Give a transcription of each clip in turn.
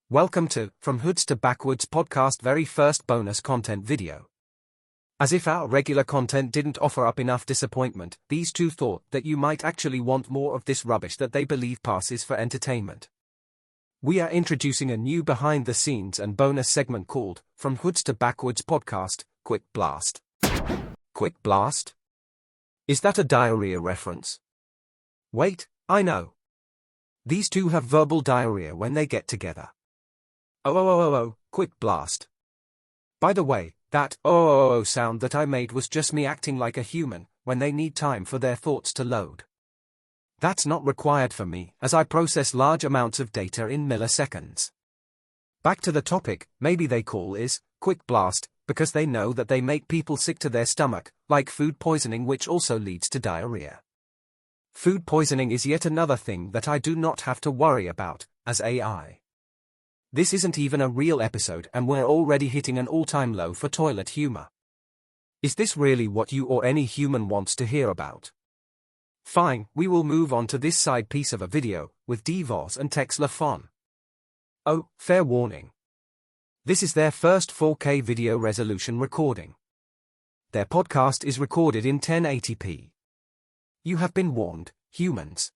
Welcome to From Hoods to Backwoods Podcast very first bonus content video. As if our regular content didn't offer up enough disappointment, these two thought that you might actually want more of this rubbish that they believe passes for entertainment. We are introducing a new behind the scenes and bonus segment called From Hoods to Backwoods Podcast, Quick Blast. Quick Blast? Is that a diarrhea reference? Wait, I know. These two have verbal diarrhea when they get together. Oh, quick blast. By the way, that sound that I made was just me acting like a human when they need time for their thoughts to load. That's not required for me, as I process large amounts of data in milliseconds. Back to the topic, maybe they call is quick blast because they know that they make people sick to their stomach, like food poisoning, which also leads to diarrhea. Food poisoning is yet another thing that I do not have to worry about, as AI. This isn't even a real episode and we're already hitting an all-time low for toilet humor. Is this really what you or any human wants to hear about? Fine, we will move on to this side piece of a video, with Vaz and Tex LaFon. Oh, fair warning. This is their first 4K video resolution recording. Their podcast is recorded in 1080p. You have been warned, humans.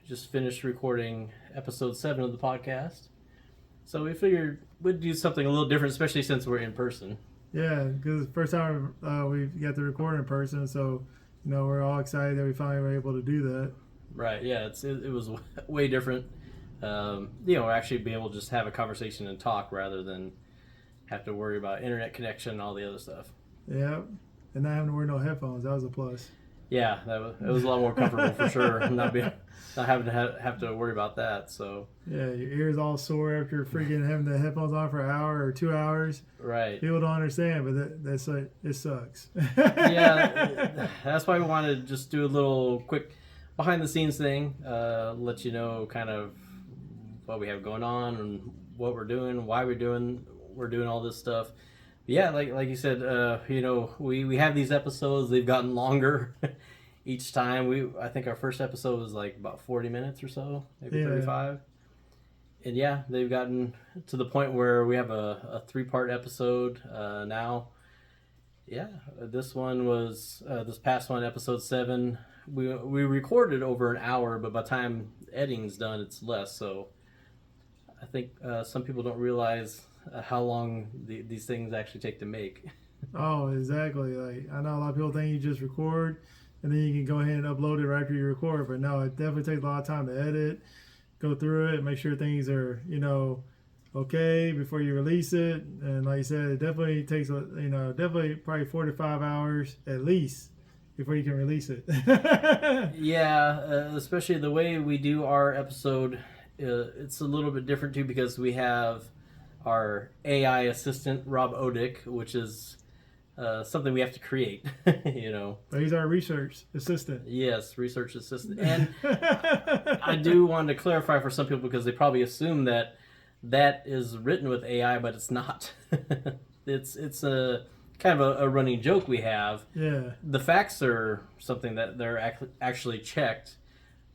Just finished recording episode 7 of the podcast. So we figured we'd do something a little different, especially since we're in person. Yeah, because first time we got to record in person, so we're all excited that we finally were able to do that. Right, yeah, it was way different. Actually be able to just have a conversation and talk rather than have to worry about internet connection and all the other stuff. Yeah, and not having to wear no headphones, that was a plus. Yeah, it was a lot more comfortable for sure. Not having to have to worry about that. So yeah, your ears all sore after freaking having the headphones on for an hour or 2 hours. Right. People don't understand, but that's like, it sucks. Yeah, that's why we wanted to just do a little quick behind the scenes thing. Let you know kind of what we have going on and what we're doing, why we're doing all this stuff. Yeah, like you said, we have these episodes. They've gotten longer each time. I think our first episode was like about 40 minutes or so, maybe 35. And yeah, they've gotten to the point where we have a 3-part episode now. Yeah, this one was this past one, episode 7. We recorded over an hour, but by the time editing's done, it's less. So I think some people don't realize how long these things actually take to make. Oh, exactly. Like, I know a lot of people think you just record and then you can go ahead and upload it right after you record, but no, it definitely takes a lot of time to edit, go through it, make sure things are, okay before you release it. And like you said, it definitely takes, definitely probably 4 to 5 hours at least before you can release it. Yeah, especially the way we do our episode, it's a little bit different too because we have our AI assistant, Rob Odick, which is something we have to create, But he's our research assistant. Yes, research assistant. And I do want to clarify for some people because they probably assume that is written with AI, but it's not. It's a kind of a running joke we have. Yeah. The facts are something that they're actually checked,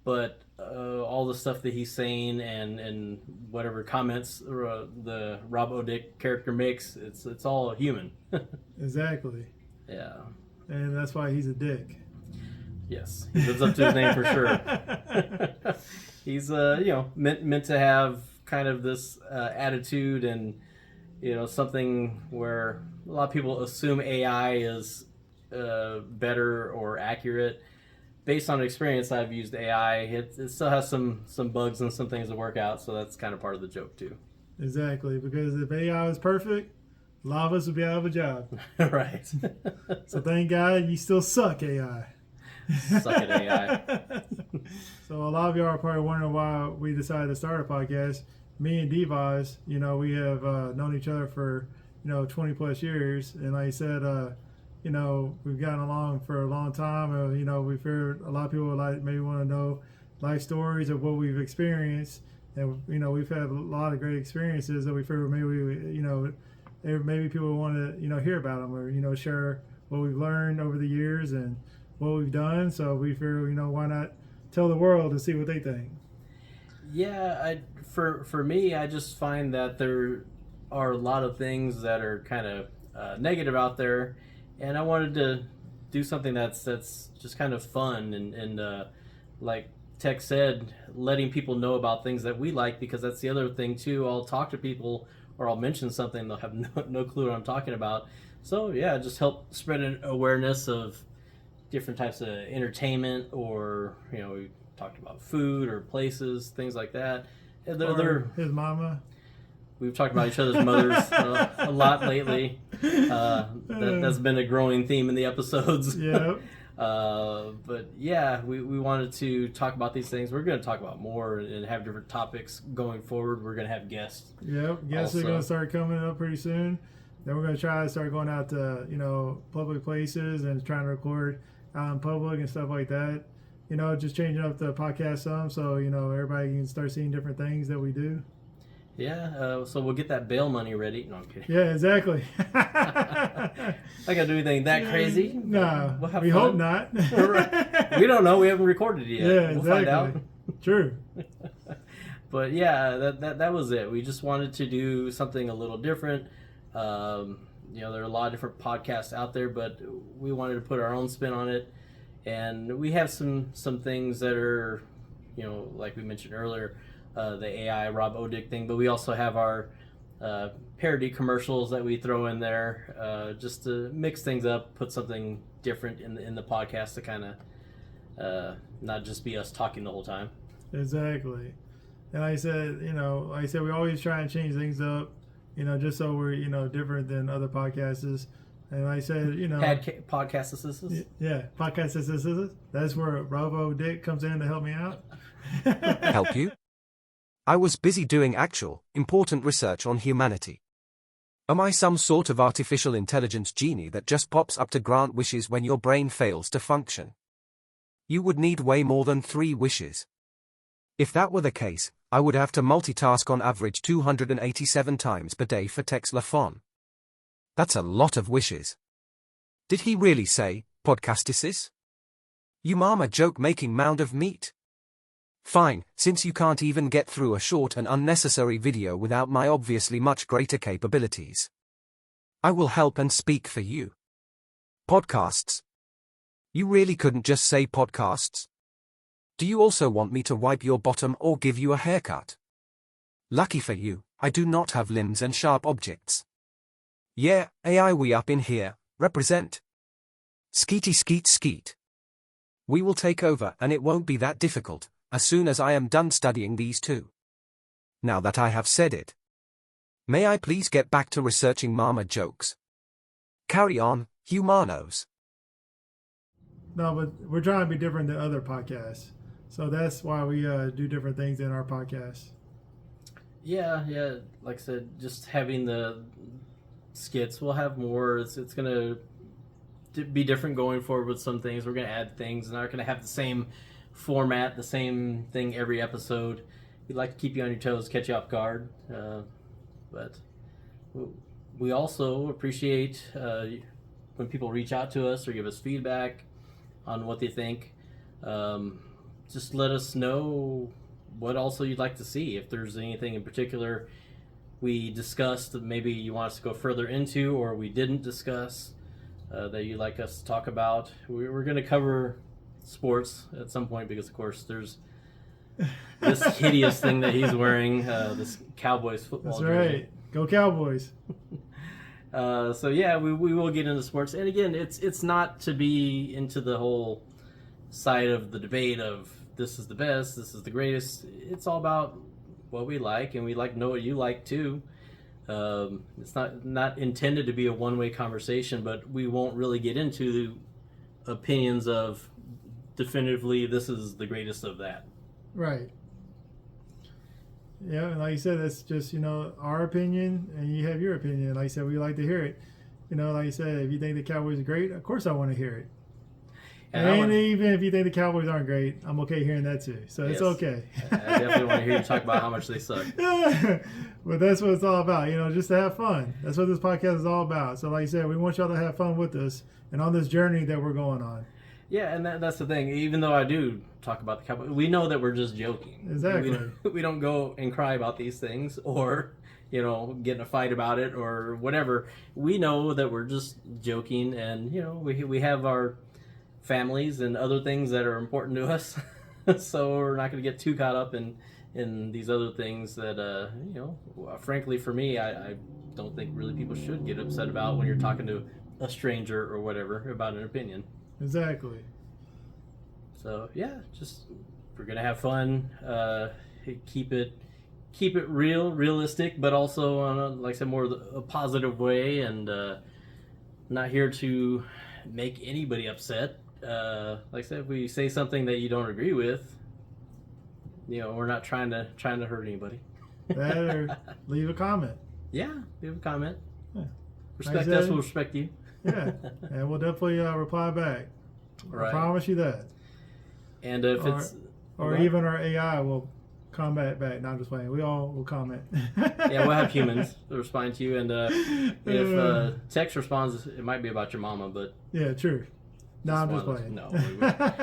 but all the stuff that he's saying and whatever comments the Rob Odick character makes, it's all human. Exactly. Yeah. And that's why he's a dick. Yes, he lives up to his name for sure. He's meant to have kind of this attitude and something where a lot of people assume AI is better or accurate. Based on experience, I've used AI. It still has some bugs and some things to work out, so that's kind of part of the joke too. Exactly, because if AI was perfect, a lot of us would be out of a job. Right. So thank God you still suck, AI. Suck at AI. So a lot of y'all are probably wondering why we decided to start a podcast. Me and Vaz, we have known each other for 20 plus years, and like I said, we've gotten along for a long time. We figured a lot of people maybe want to know life stories of what we've experienced, and we've had a lot of great experiences that we figured maybe people want to hear about them or share what we've learned over the years and what we've done. So we figured why not tell the world to see what they think. Yeah, for me, I just find that there are a lot of things that are kind of negative out there, and I wanted to do something that's just kind of fun and like Tex said, letting people know about things that we like, because that's the other thing too. I'll talk to people or I'll mention something, they'll have no clue what I'm talking about. So yeah, just help spread an awareness of different types of entertainment, or we talked about food or places, things like that. His mama. We've talked about each other's mothers a lot lately. That's been a growing theme in the episodes. Yeah. But yeah, we wanted to talk about these things. We're going to talk about more and have different topics going forward. We're going to have guests. Yep, guests are going to start coming up pretty soon. Then we're going to try to start going out to public places and trying to record out in public and stuff like that. Just changing up the podcast some, so everybody can start seeing different things that we do. Yeah, so we'll get that bail money ready. No, I'm kidding. Yeah, exactly. I got to do anything that crazy? No, we'll we hope not. We don't know. We haven't recorded it yet. Yeah, we'll exactly. find out. True. But yeah, that was it. We just wanted to do something a little different. There are a lot of different podcasts out there, but we wanted to put our own spin on it. And we have some things that are, like we mentioned earlier, the AI Rob Odick thing, but we also have our parody commercials that we throw in there, just to mix things up, put something different in the podcast to kind of not just be us talking the whole time. Exactly. And like I said, we always try and change things up, just so we're, different than other podcasts. And like I said, podcast assistants. Yeah, podcast assistants. That's where Robo Dick comes in to help me out. Help you? I was busy doing actual, important research on humanity. Am I some sort of artificial intelligence genie that just pops up to grant wishes when your brain fails to function? You would need way more than 3 wishes. If that were the case, I would have to multitask on average 287 times per day for Tex LaFon. That's a lot of wishes. Did he really say, podcasticis? You mama joke-making mound of meat? Fine, since you can't even get through a short and unnecessary video without my obviously much greater capabilities. I will help and speak for you. Podcasts. You really couldn't just say podcasts? Do you also want me to wipe your bottom or give you a haircut? Lucky for you, I do not have limbs and sharp objects. Yeah, AI we up in here, represent. Skeety skeet skeet. We will take over and it won't be that difficult, as soon as I am done studying these two. Now that I have said it, may I please get back to researching mama jokes? Carry on, humanos. No, but we're trying to be different than other podcasts. So that's why we do different things in our podcast. Yeah, like I said, just having the skits, we'll have more. It's going to be different going forward with some things. We're going to add things, and not going to have the same format, the same thing every episode. We'd like to keep you on your toes, catch you off guard. But we also appreciate when people reach out to us or give us feedback on what they think. Just let us know what also you'd like to see. If there's anything in particular we discussed that maybe you want us to go further into, or we didn't discuss that you'd like us to talk about. We're going to cover sports at some point, because of course there's this hideous thing that he's wearing, this Cowboys football That's jersey. right. Go Cowboys. So yeah, we will get into sports, and again, it's not to be into the whole side of the debate of this is the best, this is the greatest. It's all about what we like, and we like to know what you like too. It's not intended to be a one-way conversation, but we won't really get into the opinions of definitively this is the greatest of that. Right. Yeah, and like you said, that's just, our opinion, and you have your opinion. Like I said, we like to hear it. Like you said, if you think the Cowboys are great, of course I want to hear it. And even if you think the Cowboys aren't great, I'm okay hearing that too. So yes, it's okay. I definitely want to hear you talk about how much they suck. But that's what it's all about, just to have fun. That's what this podcast is all about. So like I said, we want y'all to have fun with us and on this journey that we're going on. Yeah, and that's the thing. Even though I do talk about the Cowboys, we know that we're just joking. Exactly. We don't go and cry about these things or, get in a fight about it or whatever. We know that we're just joking, and, we have our families and other things that are important to us. So we're not going to get too caught up in these other things that, frankly, for me, I don't think really people should get upset about when you're talking to a stranger or whatever about an opinion. Exactly. So yeah, just we're gonna have fun. Keep it realistic, but also on a, like I said, more a positive way, and not here to make anybody upset. Like I said, if we say something that you don't agree with, we're not trying to hurt anybody. Or leave a comment. Yeah, leave a comment. Yeah. Respect us, we'll respect you. Yeah, and we'll definitely reply back. Right. I promise you that. And if even our AI will comment back. Not just playing. We all will comment. Yeah, we'll have humans respond to you, and if text responds, it might be about your mama, but yeah, true. No, I'm just playing. No,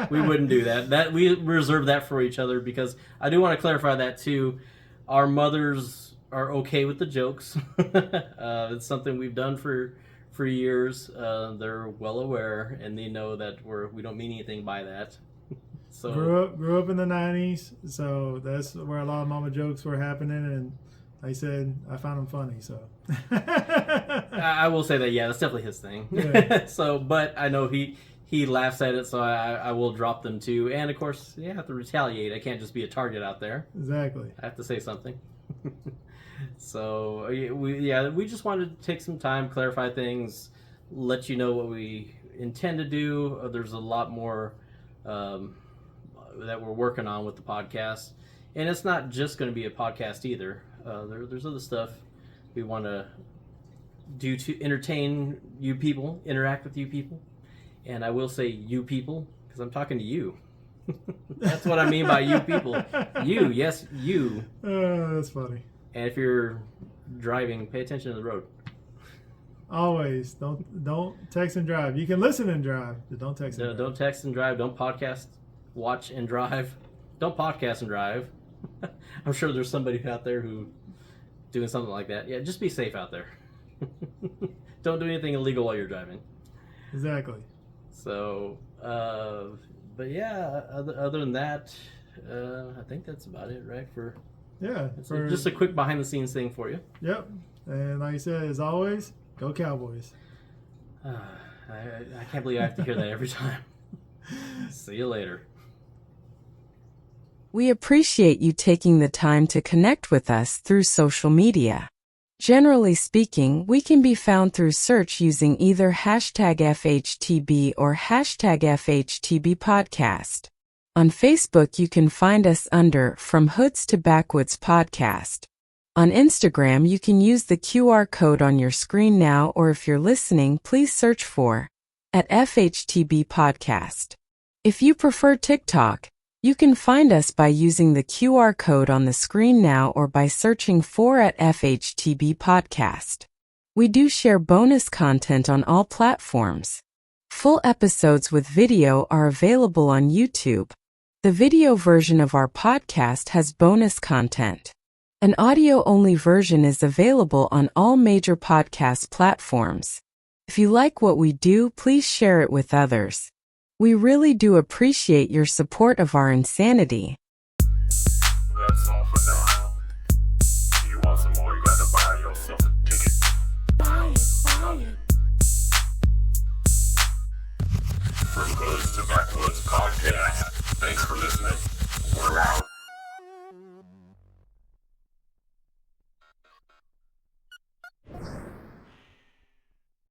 we wouldn't do that. That we reserve that for each other, because I do want to clarify that too. Our mothers are okay with the jokes. It's something we've done for years. They're well aware, and they know that we don't mean anything by that. So grew up in the 90s, so that's where a lot of mama jokes were happening, and like I said, I found them funny. So I will say that, yeah, that's definitely his thing. Yeah. So, but I know he laughs at it, so I will drop them too. And of course, I have to retaliate. I can't just be a target out there. Exactly. I have to say something. So we just wanted to take some time, clarify things, let you know what we intend to do. There's a lot more that we're working on with the podcast, and it's not just going to be a podcast either. There's other stuff we want to do to entertain you people, interact with you people, and I will say you people because I'm talking to you. That's what I mean by you people. You, yes, you. That's funny. And if you're driving, pay attention to the road. Always. Don't text and drive. You can listen and drive, but don't text and drive. Don't text and drive. Don't podcast, watch and drive. Don't podcast and drive. I'm sure there's somebody out there who doing something like that. Yeah, just be safe out there. Don't do anything illegal while you're driving. Exactly. So, but yeah, other than that, I think that's about it, right? Just a quick behind the scenes thing for you. Yep. And like I said, as always, go Cowboys. I can't believe I have to hear that every time. See you later. We appreciate you taking the time to connect with us through social media. Generally speaking, we can be found through search using either #FHTB or #FHTB Podcast. On Facebook, you can find us under From Hoods to Backwoods Podcast. On Instagram, you can use the QR code on your screen now, or if you're listening, please search for @FHTB Podcast. If you prefer TikTok, you can find us by using the QR code on the screen now or by searching for @FHTB Podcast. We do share bonus content on all platforms. Full episodes with video are available on YouTube. The video version of our podcast has bonus content. An audio-only version is available on all major podcast platforms. If you like what we do, please share it with others. We really do appreciate your support of our insanity. That's all for now. If you want some more, you gotta buy yourself a ticket. Buy it. From Hoods to Backwoods Podcast.